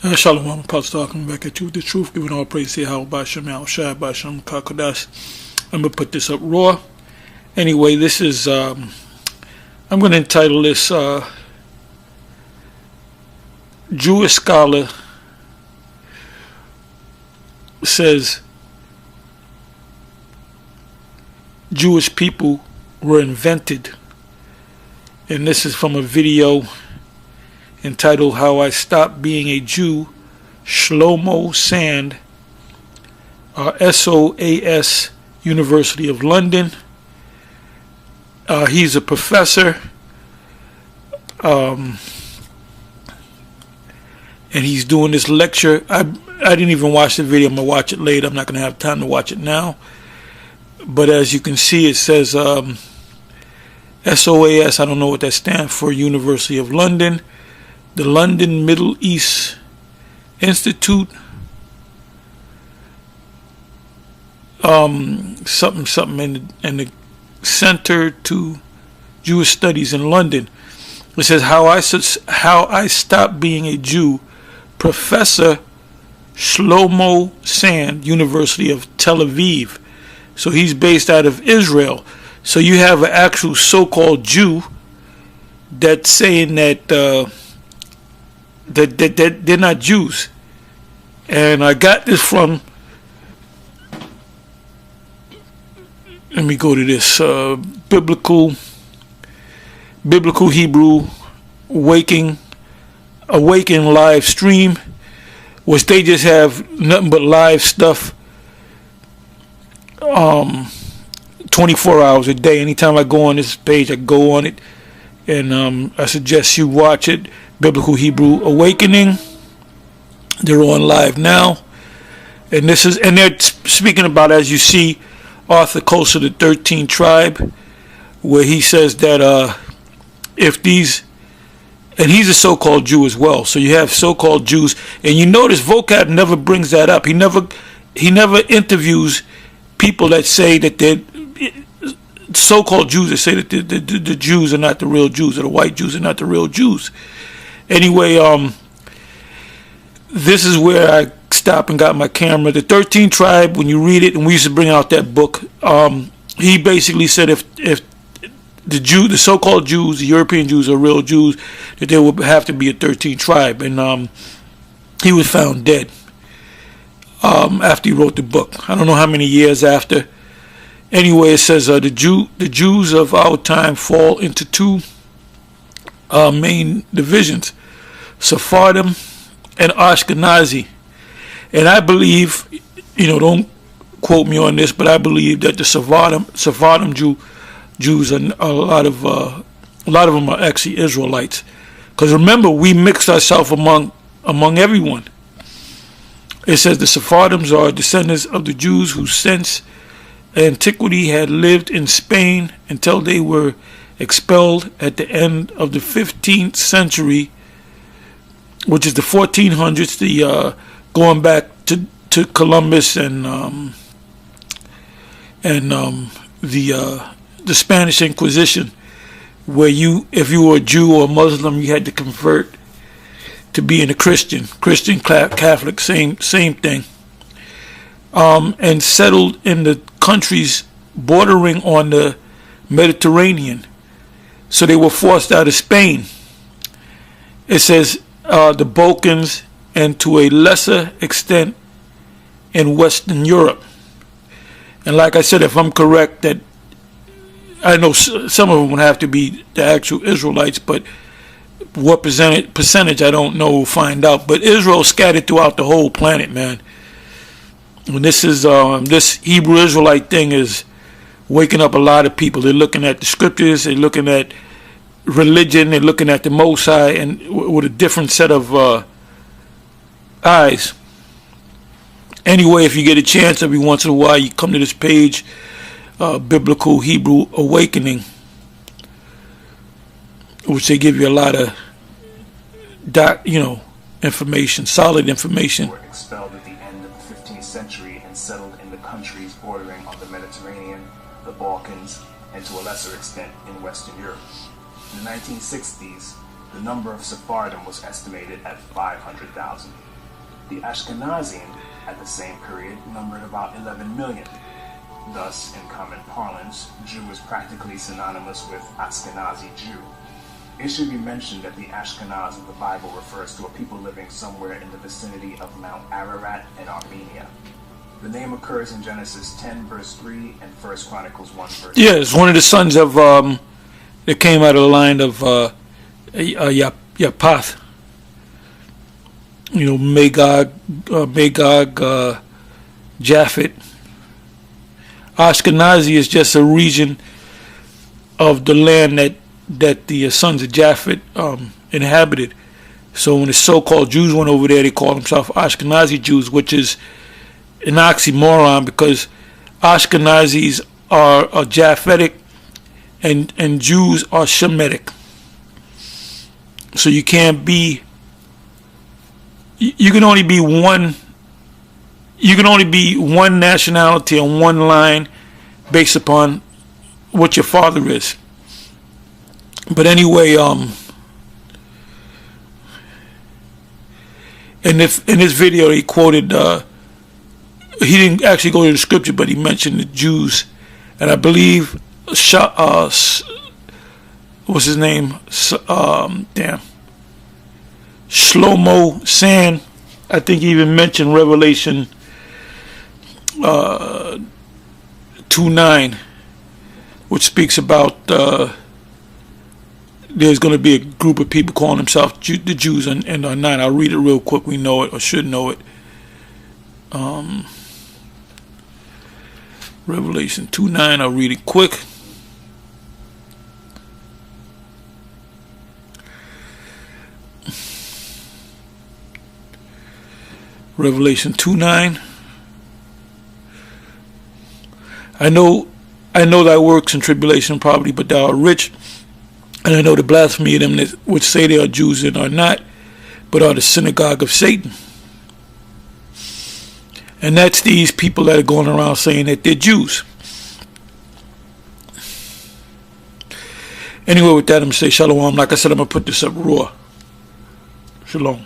Shalom, Apostle, coming back at you with the truth, giving all praise to YAHAWAH, BAHASHAM, BAHASHAM, KAKADAS. I'm going to put this up raw. Anyway, this is, I'm going to entitle this, Jewish scholar says Jewish people were invented. And this is from a video entitled How I Stopped Being a Jew, Shlomo Sand, SOAS, University of London. He's a professor, and he's doing this lecture. I didn't even watch the video. I'm going to watch it later. I'm not going to have time to watch it now. But as you can see, it says SOAS, I don't know what that stands for, University of London. The London Middle East Institute, something in the Center to Jewish Studies in London. It says how I stopped being a Jew, Professor Shlomo Sand, University of Tel Aviv. So he's based out of Israel. So you have an actual so-called Jew that's saying that that they're not Jews. And I got this from, let me go to this, biblical Hebrew awakening live stream, which they just have nothing but live stuff 24 hours a day. Anytime I go on this page, I go on it, and I suggest you watch it. Biblical Hebrew Awakening. They're on live now, and they're speaking about, as you see, Arthur Coase of the 13th tribe, where he says that if these, and he's a so-called Jew as well, so you have so-called Jews, and you notice vocab never brings that up. He never interviews people that say that they're so-called Jews, that say that the Jews are not the real Jews, or the white Jews are not the real Jews. Anyway, this is where I stopped and got my camera. The 13th tribe, when you read it, and we used to bring out that book, he basically said if the so-called Jews, the European Jews, are real Jews, that there would have to be a 13th tribe, and he was found dead after he wrote the book. I don't know how many years after. Anyway, it says the Jews of our time fall into two main divisions: Sephardim and Ashkenazi. And I believe, don't quote me on this, but I believe that the Sephardim Jews are a lot of them are actually Israelites. Because remember, we mixed ourselves among everyone. It says the Sephardims are descendants of the Jews who since antiquity had lived in Spain until they were expelled at the end of the 15th century, which is the 1400s, going back to Columbus and the Spanish Inquisition, where if you were a Jew or a Muslim, you had to convert to being a Christian, Catholic, same thing, and settled in the countries bordering on the Mediterranean. So they were forced out of Spain. It says the Balkans, and to a lesser extent in Western Europe. And like I said, if I'm correct, that I know some of them would have to be the actual Israelites, but what percentage I don't know, we'll find out. But Israel scattered throughout the whole planet, man. And this is this Hebrew Israelite thing is waking up a lot of people. They're looking at the scriptures, they're looking at religion, they're looking at the Most High, and with a different set of eyes. Anyway, if you get a chance every once in a while, you come to this page, Biblical Hebrew Awakening, which they give you a lot of information, solid information. Were expelled at the end of the 15th century and settled in the countries bordering on the Mediterranean, the Balkans, and to a lesser extent in Western Europe. In the 1960s, The number of Sephardim was estimated at 500,000. The Ashkenazim at the same period numbered about 11 million. Thus, in common parlance, Jew is practically synonymous with Ashkenazi Jew. It should be mentioned that the Ashkenaz of the Bible refers to a people living somewhere in the vicinity of Mount Ararat in Armenia. The name occurs in Genesis 10 verse 3 and 1 Chronicles 1 verse 3. Yeah, it's one of the sons of that came out of the line of Yapath. You know, Magog, Japhet. Ashkenazi is just a region of the land that the sons of Japhet inhabited. So when the so-called Jews went over there, they called themselves Ashkenazi Jews, which is an oxymoron because Ashkenazis are Japhetic and Jews are Shemitic. So you can't be. You can only be one. You can only be one nationality on one line, based upon what your father is. But anyway, in this video, he quoted. He didn't actually go to the scripture, but he mentioned the Jews, and I believe what's his name? Shlomo Sand. I think he even mentioned Revelation 2:9, which speaks about there's going to be a group of people calling themselves the Jews and are not. I'll read it real quick. We know it or should know it. Revelation 2:9. I'll read it quick. Revelation 2:9. I know thy works and tribulation and poverty, but thou art rich. And I know the blasphemy of them that which say they are Jews and are not, but are the synagogue of Satan. And that's these people that are going around saying that they're Jews. Anyway, with that, I'm going to say shalom. Like I said, I'm going to put this up raw. Shalom.